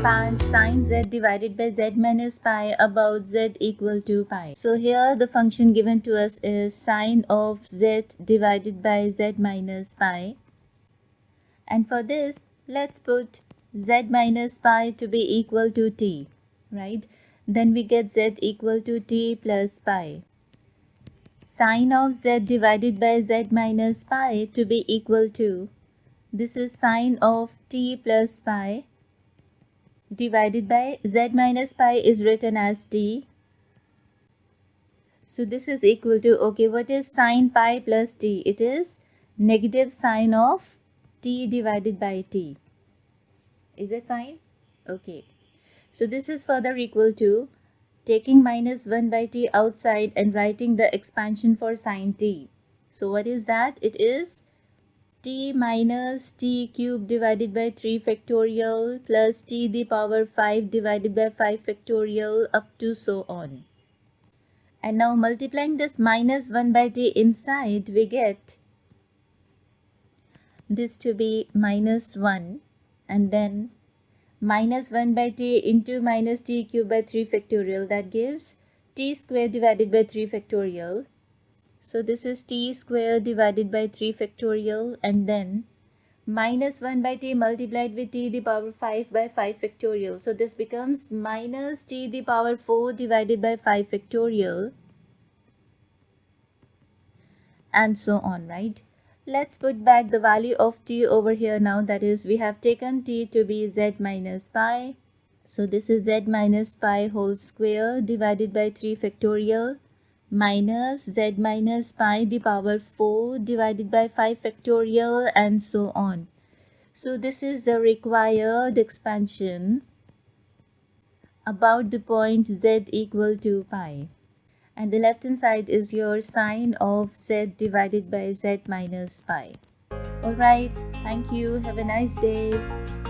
expand sine z divided by z minus pi about z equal to pi. So here the function given to us is sine of z divided by z minus pi. And for this, let's put z minus pi to be equal to t, right? Then we get z equal to t plus pi. Sine of z divided by z minus pi to be equal to, this is sine of t plus pi divided by z minus pi is written as t. So this is equal to, okay, what is sine pi plus t? It is negative sine of t divided by t. Is it fine? Okay. So this is further equal to taking minus 1 by t outside and writing the expansion for sine t. So what is that? It is t minus t cube divided by 3 factorial plus t the power 5 divided by 5 factorial up to so on. And now multiplying this minus 1 by t inside, we get this to be minus 1 and then minus 1 by t into minus t cube by 3 factorial, that gives t square divided by 3 factorial. So this is t square divided by 3 factorial and then minus 1 by t multiplied with t the power 5 by 5 factorial. So this becomes minus t the power 4 divided by 5 factorial and so on, right? Let's put back the value of t over here now. That is, we have taken t to be z minus pi. So this is z minus pi whole square divided by 3 factorial minus z minus pi the power 4 divided by 5 factorial and so on. So this is the required expansion about the point z equal to pi. And the left hand side is your sine of z divided by z minus pi. Alright, thank you. Have a nice day.